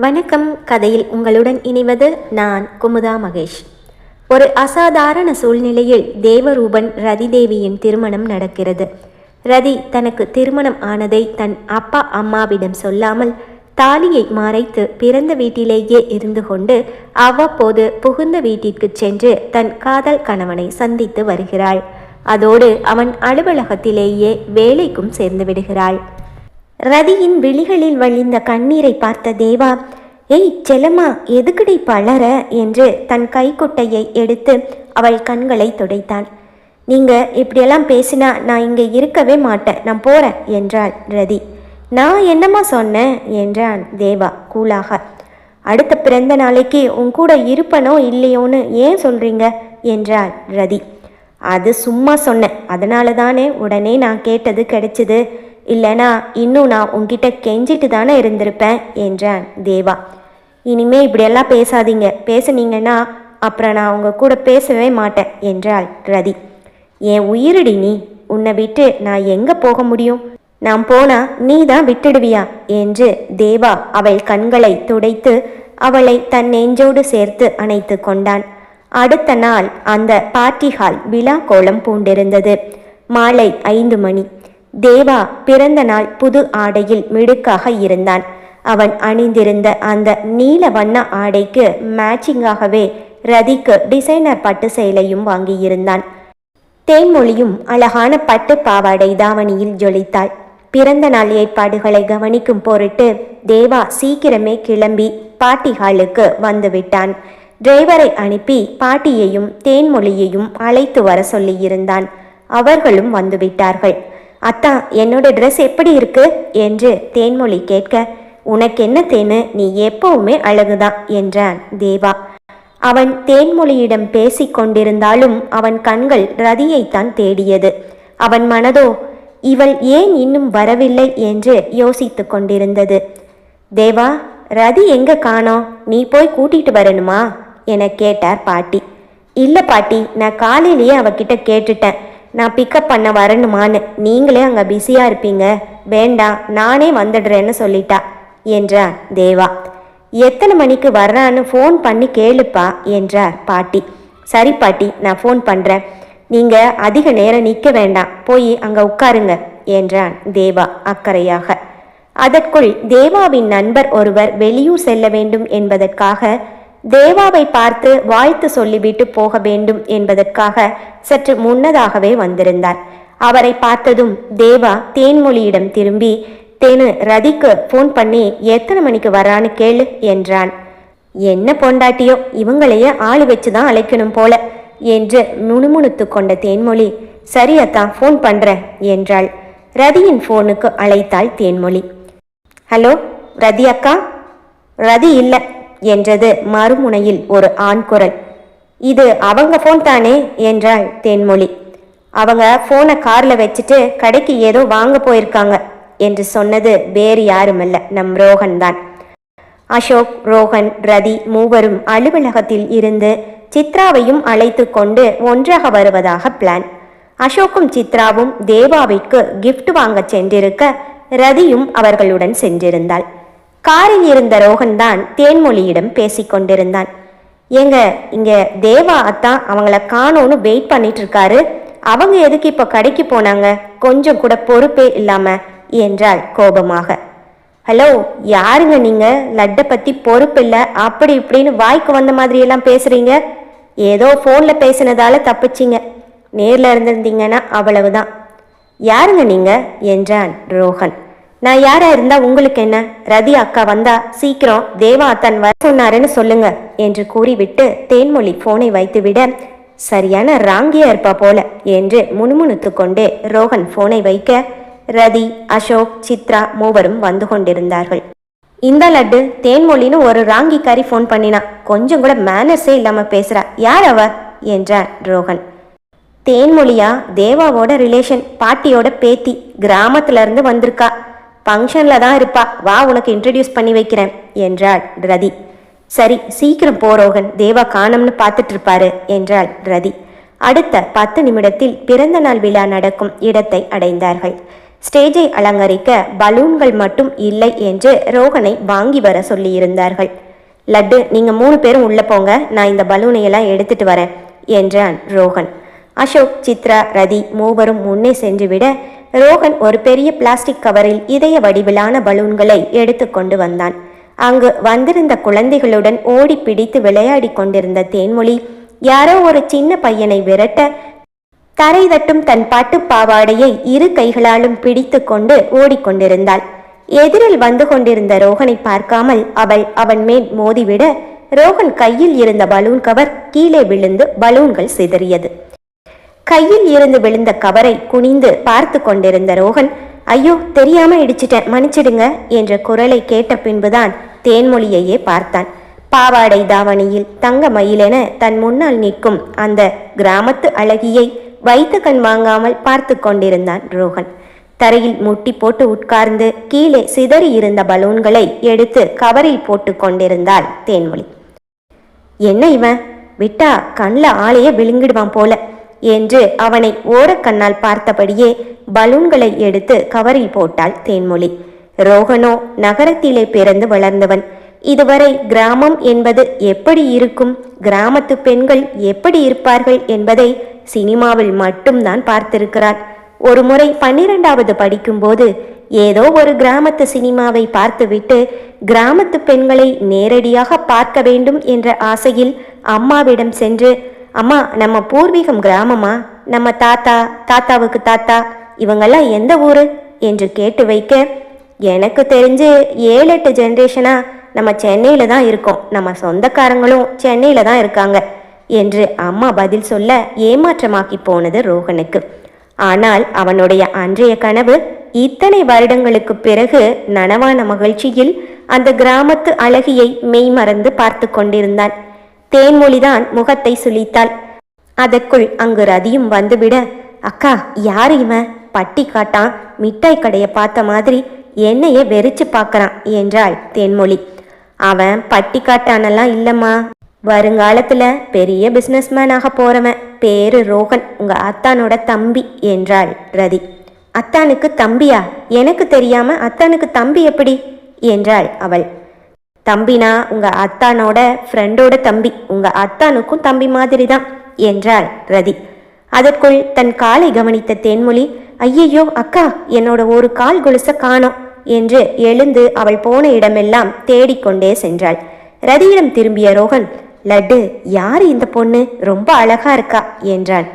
வணக்கம். கதையில் உங்களுடன் இணைவது நான் குமுதா மகேஷ். ஒரு அசாதாரண சூழ்நிலையில் தேவரூபன் ரதி தேவியின் திருமணம் நடக்கிறது. ரதி தனக்கு திருமணம் ஆனதை தன் அப்பா அம்மாவிடம் சொல்லாமல் தாலியை மறைத்து பிறந்த வீட்டிலேயே இருந்து கொண்டு அவ்வப்போது புகுந்த வீட்டிற்கு சென்று தன் காதல் கணவனை சந்தித்து வருகிறாள். அதோடு அவன் அலுவலகத்திலேயே வேலைக்கும் சேர்ந்து விடுகிறாள். ரதியின் விழிகளில் வழிந்த கண்ணீரை பார்த்த தேவா, "ஏய் செல்லம்மா, எதுக்குடி பலர?" என்று தன் கைக்குட்டையை எடுத்து அவள் கண்களை துடைத்தான். "நீங்க இப்படியெல்லாம் பேசினா நான் இங்கே இருக்கவே மாட்டேன், நான் போறேன்" என்றாள் ரதி. "நான் என்னம்மா சொன்னேன்?" என்றான் தேவா கூலாக. "அடுத்த பிறந்த நாளைக்கு உன் கூட இருப்பனோ இல்லையோன்னு ஏன் சொல்றீங்க?" என்றாள் ரதி. "அது சும்மா சொன்னேன், அதனால தானே உடனே நான் கேட்டது கிடைச்சிது. இல்லைனா இன்னும் நான் உன்கிட்ட கெஞ்சிட்டு தானே இருந்திருப்பேன்" என்றான் தேவா. "இனிமே இப்படியெல்லாம் பேசாதீங்க, பேசுனீங்கன்னா அப்புறம் நான் உங்க கூட பேசவே மாட்டேன்" என்றாள் ரதி. "என் உயிரடி நீ, உன்னை விட்டு நான் எங்கே போக முடியும்? நான் போனா நீ தான் விட்டுடுவியா?" என்று தேவா அவள் கண்களை துடைத்து அவளை தன் நெஞ்சோடு சேர்த்து அணைத்து கொண்டான். அடுத்த நாள் அந்த பார்ட்டி ஹால் விழா கோலம் பூண்டிருந்தது. மாலை 5 மணி. தேவா பிறந்த நாள் புது ஆடையில் மிடுக்காக இருந்தான். அவன் அணிந்திருந்த அந்த நீல வண்ண ஆடைக்கு மேட்சிங்காகவே ரதிக்கு டிசைனர் பட்டு சேலையும் வாங்கியிருந்தான். தேன்மொழியும் அழகான பட்டு பாவாடை தாவணியில் ஜொலித்தாள். பிறந்த நாள் ஏற்பாடுகளை கவனிக்கும் பொருட்டு தேவா சீக்கிரமே கிளம்பி பார்ட்டி ஹாலுக்கு வந்துவிட்டான். டிரைவரை அனுப்பி பாட்டியையும் தேன்மொழியையும் அழைத்து வர சொல்லியிருந்தான். அவர்களும் வந்துவிட்டார்கள். "அத்தா, என்னோட ட்ரெஸ் எப்படி இருக்கு?" என்று தேன்மொழி கேட்க, "உனக்கு என்ன தேனு, நீ எப்பவுமே அழகுதான்" என்றான் தேவா. அவன் தேன்மொழியிடம் பேசிக் கொண்டிருந்தாலும் அவன் கண்கள் ரதியைத்தான் தேடியது. அவன் மனதோ இவள் ஏன் இன்னும் வரவில்லை என்று யோசித்து கொண்டிருந்தது. "தேவா, ரதி எங்க காணோம்? நீ போய் கூட்டிட்டு வரணுமா?" என கேட்டார் பாட்டி. "இல்லை பாட்டி, நான் காலையிலேயே அவகிட்ட கேட்டுட்டேன், நான் பிக்கப் பண்ண வரணுமான்னு. நீங்களே அங்கே பிஸியாக இருப்பீங்க, வேண்டாம் நானே வந்துடுறேன்னு சொல்லிட்டா" என்றான் தேவா. "எத்தனை மணிக்கு வர்றான்னு ஃபோன் பண்ணி கேளுப்பா" என்றார் பாட்டி. "சரி பாட்டி, நான் ஃபோன் பண்ணுறேன், நீங்கள் அதிக நேரம் நிற்க வேண்டாம், போய் அங்கே உட்காருங்க" என்றான் தேவா அக்கறையாக. அதற்குள் தேவாவின் நண்பர் ஒருவர் வெளியூர் செல்ல வேண்டும் என்பதற்காக, தேவாவை பார்த்து வாழ்த்து சொல்லிவிட்டு போக வேண்டும் என்பதற்காக சற்று முன்னதாகவே வந்திருந்தார். அவரை பார்த்ததும் தேவா தேன்மொழியிடம் திரும்பி, "தேனு, ரதிக்கு ஃபோன் பண்ணி எத்தனை மணிக்கு வரான்னு கேளு" என்றான். "என்ன பொண்டாட்டியோ, இவங்களையே ஆளு வச்சு தான் அழைக்கணும் போல" என்று முணுமுணுத்து கொண்ட தேன்மொழி, "சரி அத்தான், ஃபோன் பண்ணுறேன்" என்றாள். ரதியின் ஃபோனுக்கு அழைத்தாள் தேன்மொழி. "ஹலோ ரதி அக்கா?" "ரதி இல்லை" என்றது மறுமுனையில் ஒரு ஆண் குரல். "இது அவங்க ஃபோன் தானே?" என்றாள் தேன்மொழி. "அவங்க ஃபோனை காரில் வச்சுட்டு கடைக்கு ஏதோ வாங்க போயிருக்காங்க" என்று சொன்னது வேறு யாருமல்ல, நம் ரோகன் தான். அசோக், ரோகன், ரதி மூவரும் அலுவலகத்தில் இருந்து சித்ராவையும் அழைத்து கொண்டு ஒன்றாக வருவதாக பிளான். அசோக்கும் சித்ராவும் தேவாவிற்கு கிஃப்ட் வாங்க சென்றிருக்க ரதியும் அவர்களுடன் சென்றிருந்தாள். காரில் இருந்த ரோகன் தான் தேன்மொழியிடம் பேசிக்கொண்டிருந்தான். "ஏங்க, இங்கே தேவா அத்தான் அவங்கள காணோன்னு வெயிட் பண்ணிட்டு இருக்காரு, அவங்க எதுக்கு இப்போ கடைக்கு போனாங்க? கொஞ்சம் கூட பொறுப்பே இல்லாம" என்றாள் கோபமாக. "ஹலோ, யாருங்க நீங்கள்? லட்டை பற்றி பொறுப்பு இல்லை அப்படி இப்படின்னு வாய்க்கு வந்த மாதிரியெல்லாம் பேசுகிறீங்க. ஏதோ ஃபோனில் பேசினதால தப்பிச்சிங்க, நேரில் இருந்திருந்தீங்கன்னா அவ்வளவுதான்." "யாருங்க நீங்கள்?" என்றான் ரோகன். "நான் யாரா இருந்தா உங்களுக்கு என்ன? ரதி அக்கா வந்தா சீக்கிரம் தேவா அத்தான் வர சொன்னாருன்னு சொல்லுங்க" என்று கூறிவிட்டு தேன்மொழி போனை வைத்துவிட, "சரியான ராங்கியா இருப்பா போல" என்று முணுமுணுத்து கொண்டே ரோகன் போனை வைக்க ரதி, அசோக், சித்ரா மூவரும் வந்து கொண்டிருந்தார்கள். "இந்த லட்டு, தேன்மொழின்னு ஒரு ராங்கிக்காரி ஃபோன் பண்ணினா, கொஞ்சம் கூட மேனர்ஸே இல்லாம பேசுறா, யார் அவ?" என்றான் ரோகன். "தேன்மொழியா? தேவாவோட ரிலேஷன், பாட்டியோட பேத்தி, கிராமத்துல இருந்து வந்திருக்கா, ஃபங்க்ஷனில் தான் இருப்பா, வா உனக்கு இன்ட்ரடியூஸ் பண்ணி வைக்கிறேன்" என்றாள் ரதி. "சரி, சீக்கிரம் போ ரோகன், தேவா காணம்னு பார்த்துட்டு இருப்பாரு" என்றாள் ரதி. அடுத்த 10 நிமிடத்தில் பிறந்த நாள் விழா நடக்கும் இடத்தை அடைந்தார்கள். ஸ்டேஜை அலங்கரிக்க பலூன்கள் மட்டும் இல்லை என்று ரோஹனை வாங்கி வர சொல்லியிருந்தார்கள். லட்டு, நீங்க 3 பேரும் உள்ள போங்க, நான் இந்த பலூனையெல்லாம் எடுத்துட்டு வரேன் என்றான் ரோஹன். அசோக், சித்ரா, ரதி மூவரும் முன்னே சென்றுவிட ரோஹன் ஒரு பெரிய பிளாஸ்டிக் கவரில் இதய வடிவிலான பலூன்களை எடுத்து கொண்டு வந்தான். அங்கு வந்திருந்த குழந்தைகளுடன் ஓடி பிடித்து விளையாடி கொண்டிருந்த தேன்மொழி யாரோ ஒரு சின்ன பையனை விரட்ட தரை தட்டும் தன் பட்டு பாவாடையை 2 கைகளாலும் பிடித்து கொண்டு ஓடிக்கொண்டிருந்தாள். எதிரில் வந்து கொண்டிருந்த ரோஹனை பார்க்காமல் அவள் அவன் மேல் மோதிவிட ரோஹன் கையில் இருந்த பலூன் கவர் கீழே விழுந்து பலூன்கள் சிதறியது. கையில் இருந்து விழுந்த கவரை குனிந்து பார்த்து கொண்டிருந்த ரோஹன், ஐயோ தெரியாம இடிச்சிட்டேன், மன்னிச்சிடுங்க என்ற குரலை கேட்ட பின்புதான் தேன்மொழியையே பார்த்தான். பாவாடை தாவணியில் தங்க மயிலென தன் முன்னால் நிற்கும் அந்த கிராமத்து அழகியை வைத்து கண் வாங்காமல் பார்த்து கொண்டிருந்தான் ரோஹன். தரையில் முட்டி போட்டு உட்கார்ந்து கீழே சிதறி இருந்த பலூன்களை எடுத்து கவரில் போட்டு கொண்டிருந்தாள் தேன்மொழி. என்ன இவன், விட்டா கண்ணில் ஆளைய விழுங்கிடுவான் போல என்று அவனை ஓரக்கண்ணால் பார்த்தபடியே பலூன்களை எடுத்து கவரில் போட்டாள் தேன்மொழி. ரோஹனோ நகரத்திலே பிறந்து வளர்ந்தவன். இதுவரை கிராமம் என்பது எப்படி இருக்கும், கிராமத்து பெண்கள் எப்படி இருப்பார்கள் என்பதை சினிமாவில் மட்டும்தான் பார்த்திருக்கிறான். ஒரு முறை 12வது படிக்கும்போது ஏதோ ஒரு கிராமத்து சினிமாவை பார்த்துவிட்டு கிராமத்து பெண்களை நேரடியாக பார்க்க வேண்டும் என்ற ஆசையில் அம்மாவிடம் சென்று, அம்மா நம்ம பூர்வீகம் கிராமமா, நம்ம தாத்தாவுக்கு தாத்தா இவங்கெல்லாம் எந்த ஊரு என்று கேட்டு வைக்க, எனக்கு தெரிஞ்சு 7-8 ஜென்ரேஷனா நம்ம சென்னையில தான் இருக்கோம், நம்ம சொந்தக்காரங்களும் சென்னையில தான் இருக்காங்க என்று அம்மா பதில் சொல்ல ஏமாற்றமாக்கி போனது ரோஹனுக்கு. ஆனால் அவனுடைய அன்றைய கனவு இத்தனை வருடங்களுக்கு பிறகு நனவான மகிழ்ச்சியில் அந்த கிராமத்து அழகியை மெய்மறந்து பார்த்து கொண்டிருந்தான். தேன்மொழிதான் முகத்தை சுளித்தாள். அதற்குள் அங்கு ரதியும் வந்துவிட, அக்கா யாரு இவன், பட்டி காட்டான், மிட்டாய் கடையை பார்த்த மாதிரி என்னையே வெறிச்சு பார்க்கறான் என்றாள் தேன்மொழி. அவன் பட்டி காட்டானெல்லாம் இல்லம்மா, வருங்காலத்துல பெரிய பிசினஸ்மேன் ஆக போறவன், பேரு ரோஹன், உங்க அத்தானோட தம்பி என்றாள் ரதி. அத்தானுக்கு தம்பியா, எனக்கு தெரியாம அத்தானுக்கு தம்பி எப்படி என்றாள் அவள். தம்பினா உங்க அத்தானோட ஃப்ரெண்டோட தம்பி, உங்க அத்தானுக்கும் தம்பி மாதிரி தான் என்றாள் ரதி. அதற்குள் தன் காலை கவனித்த தேன்மொழி, ஐயையோ அக்கா, என்னோட ஒரு கால் கொலுச காணோம் என்று எழுந்து அவள் போன இடமெல்லாம் தேடிக்கொண்டே சென்றாள். ரதியிடம் திரும்பிய ரோஹன், லட்டு யாரு இந்த பொண்ணு, ரொம்ப அழகா இருக்கா என்றான்.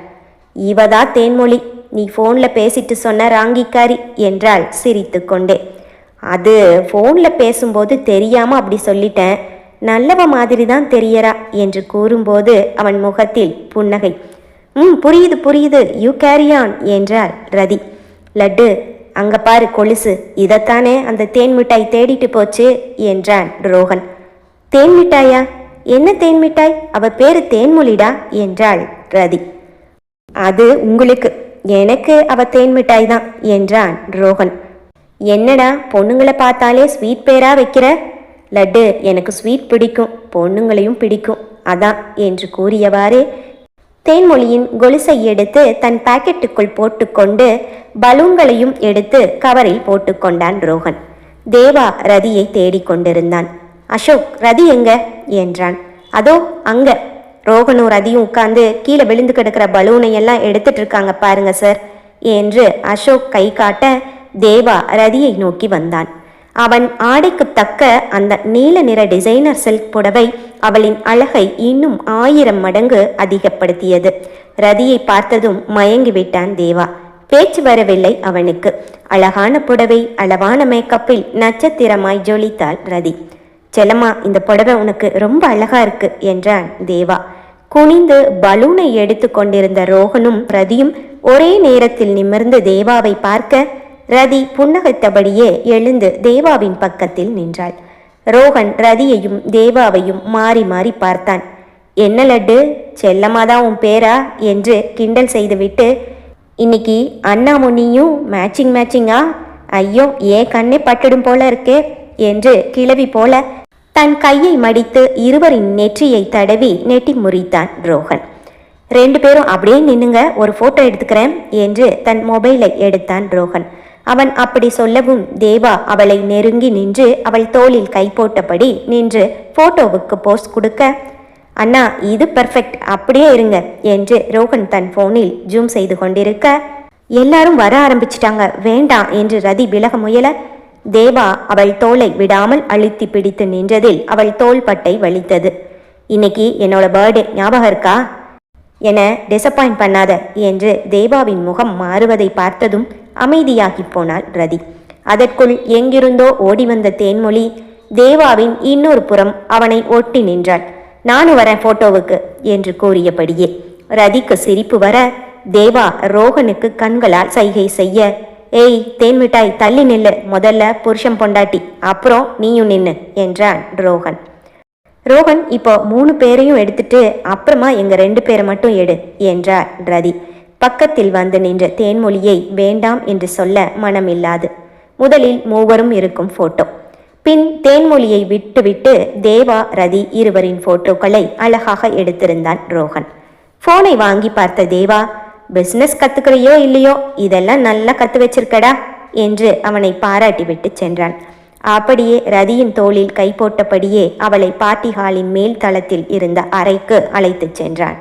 இவதா தேன்மொழி, நீ போன்ல பேசிட்டு சொன்ன ராங்கிக்காரி என்றாள் சிரித்து கொண்டே. அது போன்ல பேசும்போது தெரியாம அப்படி சொல்லிட்டேன், நல்லவ மாதிரி தான் தெரியறா என்று கூறும்போது அவன் முகத்தில் புன்னகை. புரியுது புரியுது, யூ கேரி ஆன் என்றாள் ரதி. லட்டு அங்க பாரு கொலுசு, இதைத்தானே அந்த தேன் மிட்டாய் தேடிட்டு போச்சு என்றான் ரோஹன். தேன் மிட்டாயா, என்ன தேன் மிட்டாய், அவ பேரு தேன்மொழிடா என்றாள் ரதி. அது உங்களுக்கு, எனக்கு அவ தேன் மிட்டாய் தான் என்றான் ரோஹன். என்னடா பொண்ணுங்களை பார்த்தாலே ஸ்வீட் பேரா வைக்கிற? லட்டு எனக்கு ஸ்வீட் பிடிக்கும், பொண்ணுங்களையும் பிடிக்கும், அதான் என்று கூறியவாறே தேன்மொழியின் கொலுசை எடுத்து தன் பாக்கெட்டுக்குள் போட்டுக்கொண்டு பலூன்களையும் எடுத்து கவரில் போட்டுக்கொண்டான் ரோஹன். தேவா ரதியை தேடிக்கொண்டிருந்தான். அசோக், ரதி எங்க என்றான். அதோ அங்க. ரோஹனும் ரதியும் உட்கார்ந்து கீழே விழுந்து கிடக்கிற பலூனை எல்லாம் எடுத்துட்டு இருக்காங்க பாருங்க சார் என்று அசோக் கை காட்ட தேவா ரதியை நோக்கி வந்தான். அவன் ஆடைக்கு தக்க அந்த நீல நிற டிசைனர் சில்க் புடவை அவளின் அழகை இன்னும் 1000 மடங்கு அதிகப்படுத்தியது. ரதியை பார்த்ததும் மயங்கிவிட்டான் தேவா. பேச்சு வரவில்லை அவனுக்கு. அழகான புடவை, அளவான மேக்கப்பில் நட்சத்திரமாய் ஜொலித்தாள் ரதி. செல்லம்மா, இந்த புடவை உனக்கு ரொம்ப அழகா இருக்கு என்றான் தேவா. குனிந்து பலூனை எடுத்து கொண்டிருந்த ரோஹனும் ரதியும் ஒரே நேரத்தில் நிமிர்ந்து தேவாவை பார்க்க ரதி புன்னகைத்தபடியே எழுந்து தேவாவின் பக்கத்தில் நின்றாள். ரோஹன் ரதியையும் தேவாவையும் மாறி மாறி பார்த்தான். என்ன லட்டு, செல்லம்மாதான் உன் பேரா என்று கிண்டல் செய்துவிட்டு, இன்னைக்கு அண்ணா முன்னியும் மேட்சிங்கா, ஐயோ ஏன் கண்ணே பட்டுடும் போல இருக்கே என்று கிளவி போல தன் கையை மடித்து இருவரின் நெற்றியை தடவி நெட்டி முறித்தான் ரோஹன். 2 பேரும் அப்படியே நின்னுங்க, ஒரு போட்டோ எடுத்துக்கிறேன் என்று தன் மொபைலை எடுத்தான் ரோஹன். அவன் அப்படி சொல்லவும் தேவா அவளை நெருங்கி நின்று அவள் தோளில் கை போட்டபடி நின்று போட்டோவுக்கு போஸ் கொடுக்க, அண்ணா இது பெர்ஃபெக்ட், அப்படியே இருங்க என்று ரோஹன் தன் போனில் ஜூம் செய்து கொண்டிருக்க, எல்லாரும் வர ஆரம்பிச்சிட்டாங்க, வேண்டாம் என்று ரதி விலக முயல தேவா அவள் தோளை விடாமல் அழுத்தி பிடித்து நின்றதில் அவள் தோள்பட்டை வலித்தது. இன்னைக்கு என்னோட பர்த்டே, ஞாபகம் இருக்கா? என டிசப்பாயிண்ட் பண்ணாத என்று தேவாவின் முகம் மாறுவதை பார்த்ததும் அமைதியாகி போனாள் ரதி. அதற்குள் எங்கிருந்தோ ஓடி வந்த தேன்மொழி தேவாவின் இன்னொரு புறம் அவனை ஒட்டி நின்றாள். நானும் வரேன் போட்டோவுக்கு என்று கூறியபடியே. ரதிக்கு சிரிப்பு வர தேவா ரோஹனுக்கு கண்களால் சைகை செய்ய, ஏய் தேன்மிட்டாய் தள்ளி நில்லு, முதல்ல புருஷன் பொண்டாட்டி, அப்புறம் நீயும் நின்னு என்றான் ரோஹன். ரோஹன் இப்போ 3 பேரையும் எடுத்துட்டு அப்புறமா எங்க 2 பேரை மட்டும் எடு என்றார் ரதி. பக்கத்தில் வந்து நின்ற தேன்மொழியை வேண்டாம் என்று சொல்ல மனமில்லாது. முதலில் மூவரும் இருக்கும் போட்டோ, பின் தேன்மொழியை விட்டுவிட்டு தேவா ரதி இருவரின் போட்டோக்களை அழகாக எடுத்திருந்தான் ரோஹன். போனை வாங்கி பார்த்த தேவா, பிசினஸ் கத்துக்கிறையோ இல்லையோ இதெல்லாம் நல்லா கத்து வச்சிருக்கடா என்று அவனை பாராட்டி விட்டு சென்றான். அப்படியே ரதியின் தோளில் கை போட்டபடியே அவளை பார்ட்டி ஹாலின் மேல் தளத்தில் இருந்த அறைக்கு அழைத்து சென்றான்.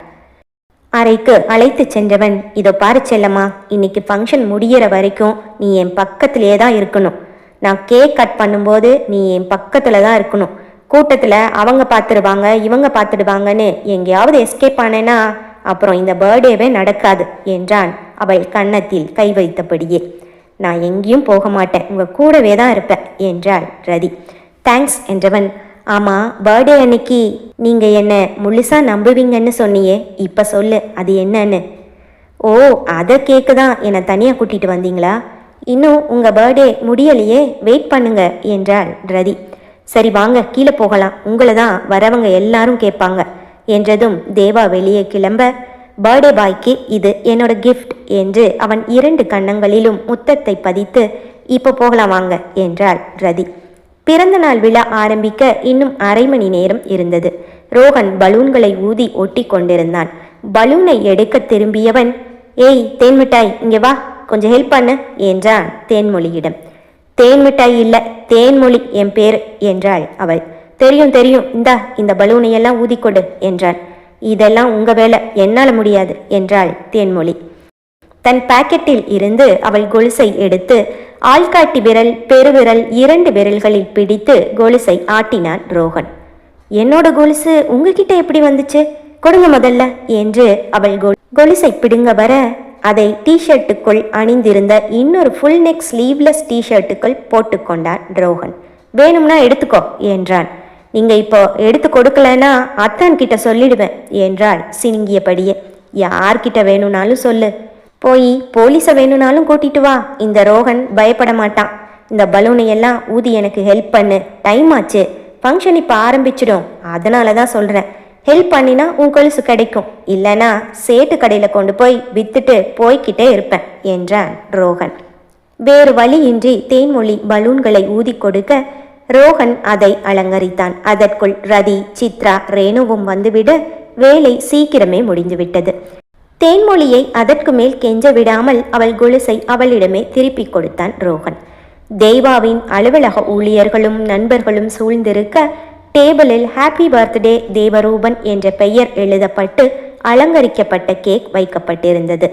அறைக்கு அழைத்து சென்றவன், இதோ பாரு செல்லம்மா, இன்னைக்கு ஃபங்க்ஷன் முடிகிற வரைக்கும் நீ என் பக்கத்திலே தான் இருக்கணும். நான் கேக் கட் பண்ணும்போது நீ என் பக்கத்தில் தான் இருக்கணும். கூட்டத்தில் அவங்க பார்த்துடுவாங்க இவங்க பார்த்துடுவாங்கன்னு எங்கேயாவது எஸ்கேப் ஆனேன்னா அப்புறம் இந்த பர்த்டேவே நடக்காது என்றான் அவள் கன்னத்தில் கை வைத்தபடியே. நான் எங்கேயும் போக மாட்டேன், உங்கள் கூடவே தான் இருப்பேன் என்றாள் ரதி. தேங்க்ஸ் என்றவன், ஆமாம் பர்த்டே அன்னைக்கு நீங்கள் என்ன முழுசாக நம்புவீங்கன்னு சொன்னியே, இப்போ சொல்லு அது என்னன்னு. ஓ, அதை கேக்கு தான் என்னை தனியாக கூட்டிகிட்டு வந்தீங்களா? இன்னும் உங்கள் பர்த்டே முடியலையே, வெயிட் பண்ணுங்க என்றாள் ரதி. சரி வாங்க கீழே போகலாம், உங்களை தான் வரவங்க எல்லாரும் கேட்பாங்க என்றதும் தேவா வெளியே கிளம்ப, பர்த்டே பாய்க்கு இது என்னோட கிஃப்ட் என்று அவன் 2 கன்னங்களிலும் முத்தத்தை பதித்து, இப்போ போகலாம் வாங்க என்றாள் ரதி. பிறந்தநாள் விழா ஆரம்பிக்க இன்னும் அரை மணி நேரம் இருந்தது. ரோஹன் பலூன்களை ஊதி ஒட்டி கொண்டிருந்தான். பலூனை எடுக்க திரும்பியவன், ஏய் தேன்மிட்டாய் இங்கே வா, கொஞ்சம் ஹெல்ப் பண்ணு என்றான் தேன்மொழியிடம். தேன்மிட்டாய் இல்லை, தேன்மொழி என் பேர் என்றாள் அவள். தெரியும் தெரியும், இந்த பலூனையெல்லாம் ஊதிக்கொடு என்றான். இதெல்லாம் உங்க வேலை, என்னால முடியாது என்றாள் தேன்மொழி. தன் பாக்கெட்டில் இருந்து அவள் கொலுசை எடுத்து ஆள்காட்டி விரல் பெருவிரல் 2 விரல்களில் பிடித்து கொலுசை ஆட்டினான் ரோஹன். என்னோட கொலுசு உங்ககிட்ட எப்படி வந்துச்சு, கொடுங்க முதல்ல என்று அவள் கொலுசை பிடுங்க வர அதை டிஷர்ட்டுக்குள் அணிந்திருந்த இன்னொரு ஃபுல் நெக் ஸ்லீவ்லெஸ் டிஷர்ட்டுக்குள் போட்டுக்கொண்டான் ரோஹன். வேணும்னா எடுத்துக்கோ என்றான். நீங்கள் இப்போ எடுத்து கொடுக்கலன்னா அத்தான் கிட்ட சொல்லிடுவேன் என்றாள் சினுங்கியபடியே. யார்கிட்ட வேணும்னாலும் சொல்லு, போய் போலீஸை வேணும்னாலும் கூட்டிட்டு வா, இந்த ரோஹன் பயப்பட மாட்டான். இந்த பலூனையெல்லாம் ஊதி எனக்கு ஹெல்ப் பண்ணு, டைம் ஆச்சு, ஃபங்க்ஷன் இப்போ ஆரம்பிச்சிடும், அதனால தான் சொல்கிறேன். ஹெல்ப் பண்ணினா உன் கொலுசு கிடைக்கும், இல்லைனா சேட்டு கடையில் கொண்டு போய் வித்துட்டு போய்கிட்டே இருப்பேன் என்றான் ரோஹன். வேறு வழியின்றி தேன்மொழி பலூன்களை ஊதி கொடுக்க ரோஹன் அதை அலங்கரித்தான். அதற்குள் ரதி, சித்ரா, ரேணுவும் வந்துவிட வேலை சீக்கிரமே முடிந்துவிட்டது. தேன்மொழியை அதற்கு மேல் கெஞ்ச விடாமல் அவள் கொலுசை அவளிடமே திருப்பி கொடுத்தான் ரோஹன். தேவாவின் அலுவலக ஊழியர்களும் நண்பர்களும் சூழ்ந்திருக்க டேபிளில் ஹாப்பி பர்த்டே தேவரூபன் என்ற பெயர் எழுதப்பட்டு அலங்கரிக்கப்பட்ட கேக் வைக்கப்பட்டிருந்தது.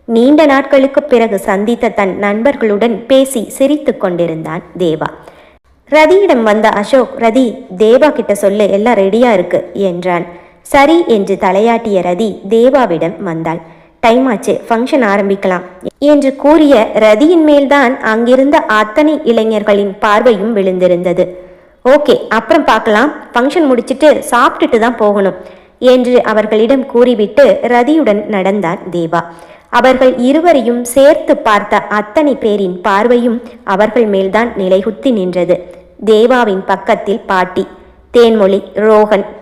நீண்ட நாட்களுக்கு பிறகு சந்தித்த தன் நண்பர்களுடன் பேசி சிரித்து கொண்டிருந்தான் தேவா. ரதியிடம் வந்த அசோக், ரதி தேவா கிட்ட சொல்ல எல்லாம் ரெடியா இருக்கு என்றான். சரி என்று தலையாட்டிய ரதி தேவாவிடம் வந்தாள். டைம் ஆச்சு, ஃபங்க்ஷன் ஆரம்பிக்கலாம் என்று கூறிய ரதியின் மேல்தான் அங்கிருந்த அத்தனை இளைஞர்களின் பார்வையும் விழுந்திருந்தது. ஓகே அப்புறம் பார்க்கலாம், ஃபங்க்ஷன் முடிச்சிட்டு சாப்பிட்டுட்டு தான் போகணும் என்று அவர்களிடம் கூறிவிட்டு ரதியுடன் நடந்தான் தேவா. அவர்கள் இருவரையும் சேர்த்து பார்த்த அத்தனை பேரின் பார்வையும் அவர்கள் மேல்தான் நிலைகுத்தி நின்றது. தேவாவின் பக்கத்தில் பாட்டி, தேன்மொழி,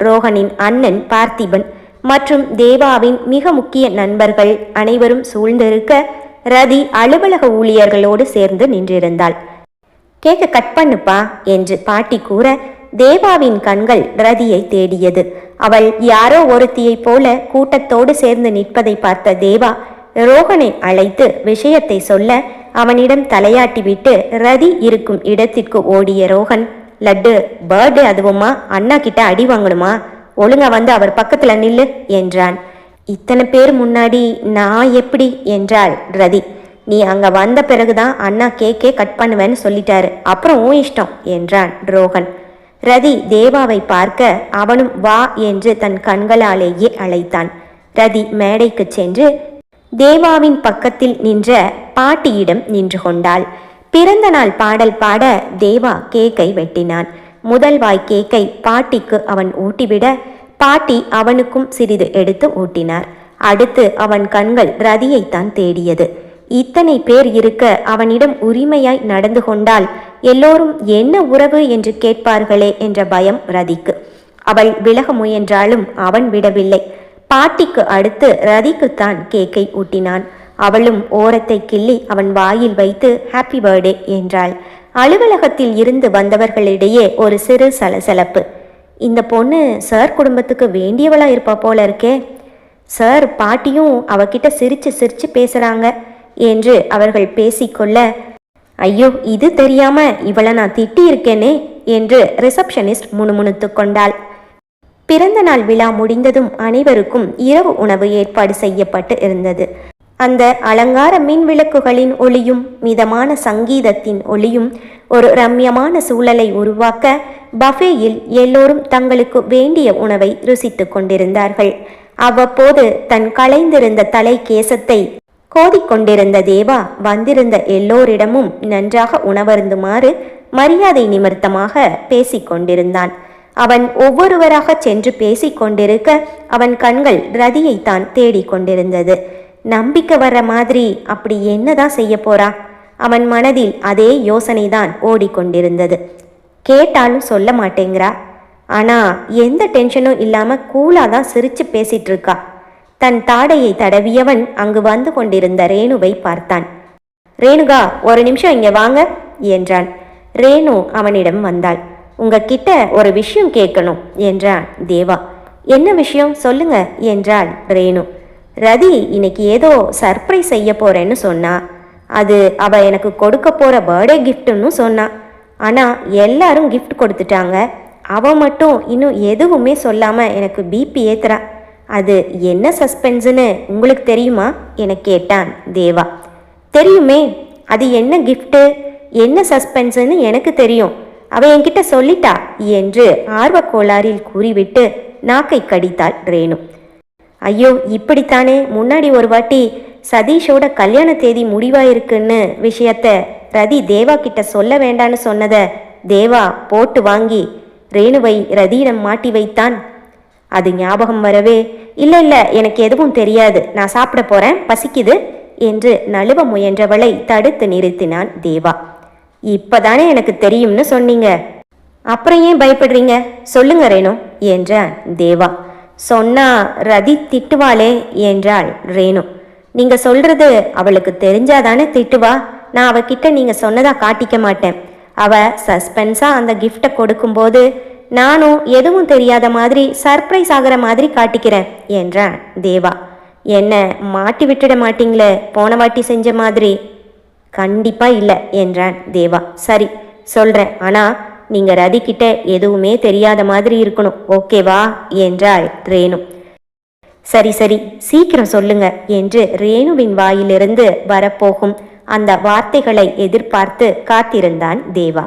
ரோஹனின் அண்ணன் பார்த்திபன் மற்றும் தேவாவின் மிக முக்கிய நண்பர்கள் அனைவரும் சூழ்ந்திருக்க ரதி அலுவலக ஊழியர்களோடு சேர்ந்து நின்றிருந்தாள். கேக்க கட் பண்ணுப்பா என்று பாட்டி கூற தேவாவின் கண்கள் ரதியை தேடியது. அவள் யாரோ ஒருத்தியைப் போல கூட்டத்தோடு சேர்ந்து நிற்பதை பார்த்த தேவா ரோஹனை அழைத்து விஷயத்தை சொல்ல அவனிடம் தலையாட்டிவிட்டு ரதி இருக்கும் இடத்திற்கு ஓடிய ரோஹன், லட்டு பர்த்டே அதுவுமா, அண்ணா கிட்ட அடி வாங்கணுமா, ஒழுங்கா வந்து அவர் பக்கத்துல நில்லு என்றான். இத்தனை பேர் முன்னாடி நான் எப்படி என்றாள் ரதி. நீ அங்க வந்த பிறகுதான் அண்ணா கேக்கே கட் பண்ணுவேன்னு சொல்லிட்டாரு, அப்புறம் உன் இஷ்டம் என்றான் ரோஹன். ரதி தேவாவை பார்க்க அவனும் வா என்று தன் கண்களாலேயே அழைத்தான். ரதி மேடைக்கு சென்று தேவாவின் பக்கத்தில் நின்ற பாட்டியிடம் நின்று கொண்டாள். பிறந்த நாள் பாடல் பாட தேவா கேக்கை வெட்டினான். முதல் வாய் கேக்கை பாட்டிக்கு அவன் ஊட்டிவிட பாட்டி அவனுக்கும் சிறிது எடுத்து ஊட்டினார். அடுத்து அவன் கண்கள் ரதியைத்தான் தேடியது. இத்தனை பேர் இருக்க அவனிடம் உரிமையாய் நடந்து கொண்டால் எல்லோரும் என்ன உறவு என்று கேட்பார்களே என்ற பயம் ரதிக்கு. அவள் விலக முயன்றாலும் அவன் விடவில்லை. பாட்டிக்கு அடுத்து ரதிக்குத்தான் கேக்கை ஊட்டினான். அவளும் ஓரத்தை கிள்ளி அவன் வாயில் வைத்து ஹாப்பி பர்த்டே என்றாள். அலுவலகத்தில் இருந்து வந்தவர்களிடையே ஒரு சிறு சலசலப்பு. இந்த பொண்ணு சார் குடும்பத்துக்கு வேண்டியவளா இருப்பா போல இருக்கே, சார் பாட்டியும் அவகிட்ட சிரிச்சு சிரிச்சு பேசுறாங்க என்று அவர்கள் பேசிக்கொள்ள, ஐயோ இது தெரியாம இவளை நான் திட்டி இருக்கேனே என்று ரிசப்ஷனிஸ்ட் முணுமுணுத்து கொண்டாள். பிறந்த நாள் விழா முடிந்ததும் அனைவருக்கும் இரவு உணவு ஏற்பாடு செய்யப்பட்டு இருந்தது. அந்த அலங்கார மின் விளக்குகளின் ஒளியும் மிதமான சங்கீதத்தின் ஒளியும் ஒரு ரம்யமான சூழலை உருவாக்க பஃபேயில் எல்லோரும் தங்களுக்கு வேண்டிய உணவை ருசித்து கொண்டிருந்தார்கள். அவ்வப்போது தன் களைந்திருந்த தலை கேசத்தை கோதிக்கொண்டிருந்த தேவா வந்திருந்த எல்லோரிடமும் நன்றாக உணவருந்துமாறு மரியாதை நிமித்தமாக பேசிக்கொண்டிருந்தான். அவன் ஒவ்வொருவராக சென்று பேசிக்கொண்டிருக்க அவன் கண்கள் ரதியைத்தான் தேடிக்கொண்டிருந்தது. நம்பிக்கை வர்ற மாதிரி அப்படி என்னதான் செய்ய போறா? அவன் மனதில் அதே யோசனைதான் ஓடிக்கொண்டிருந்தது. கேட்டாலும் சொல்ல மாட்டேங்கிறா, ஆனா எந்த டென்ஷனும் இல்லாம கூலாதான் சிரிச்சு பேசிட்டு இருக்கா. தன் தாடையை தடவியவன் அங்கு வந்து கொண்டிருந்த ரேணுவை பார்த்தான். ரேணுகா, ஒரு நிமிஷம் இங்க வாங்க என்றான். ரேணு அவனிடம் வந்தாள். உங்ககிட்ட ஒரு விஷயம் கேட்கணும் என்றான் தேவா. என்ன விஷயம் சொல்லுங்க என்றாள் ரேணு. ரதி இன்னைக்கு ஏதோ சர்ப்ரைஸ் செய்ய போறேன்னு சொன்னா. அது அவ எனக்கு கொடுக்க போற பர்த்டே கிஃப்ட்னு சொன்னா. ஆனா எல்லாரும் கிஃப்ட் கொடுத்துட்டாங்க, அவ மட்டும் இன்னும் எதுவுமே சொல்லாம எனக்கு பிபி ஏத்துறா. அது என்ன சஸ்பென்ஸ்னு உங்களுக்கு தெரியுமா என கேட்டான் தேவா. தெரியுமே, அது என்ன கிஃப்ட்டு என்ன சஸ்பென்ஸ்னு எனக்கு தெரியும், அவ என்கிட்ட சொல்லிட்டா என்று ஆர்வக்கோளாறில் கூறிவிட்டு நாக்கை கடித்தாள் ரேணு. ஐயோ, இப்படித்தானே முன்னாடி ஒரு வாட்டி சதீஷோட கல்யாண தேதி முடிவாயிருக்குன்னு விஷயத்த ரதி தேவா கிட்ட சொல்ல வேண்டான்னு சொன்னத தேவா போட்டு வாங்கி ரேணுவை ரதியிடம் மாட்டி வைத்தான். அது ஞாபகம் வரவே, இல்லை இல்லை எனக்கு எதுவும் தெரியாது, நான் சாப்பிட போறேன், பசிக்குது என்று நழுவ முயன்றவளை தடுத்து நிறுத்தினான் தேவா. இப்பதானே எனக்கு தெரியும்னு சொன்னீங்க, அப்புறம் ஏன் பயப்படுறீங்க, சொல்லுங்க ரேணு என்றான் தேவா. சொன்னா ரதி திட்டுவாளே என்றாள் ரேணு. நீங்க சொல்றது அவளுக்கு தெரிஞ்சாதானே திட்டுவா, நான் அவகிட்ட நீங்க சொன்னதா காட்டிக்க மாட்டேன். அவ சஸ்பென்ஸா அந்த கிஃப்டை கொடுக்கும்போது நானும் எதுவும் தெரியாத மாதிரி சர்ப்ரைஸ் ஆகிற மாதிரி காட்டிக்கிறேன் என்றான் தேவா. என்ன மாட்டி விட்டுட மாட்டீங்களே போன வாட்டி செஞ்ச மாதிரி? கண்டிப்பா இல்லை என்றான் தேவா. சரி சொல்றேன், ஆனா நீங்க ரதி கிட்ட எதுவுமே தெரியாத மாதிரி இருக்கணும், ஓகேவா என்றாள் ரேணு. சரி சரி சீக்கிரம் சொல்லுங்க என்று ரேணுவின் வாயிலிருந்து வரப்போகும் அந்த வார்த்தைகளை எதிர்பார்த்து காத்திருந்தான் தேவா.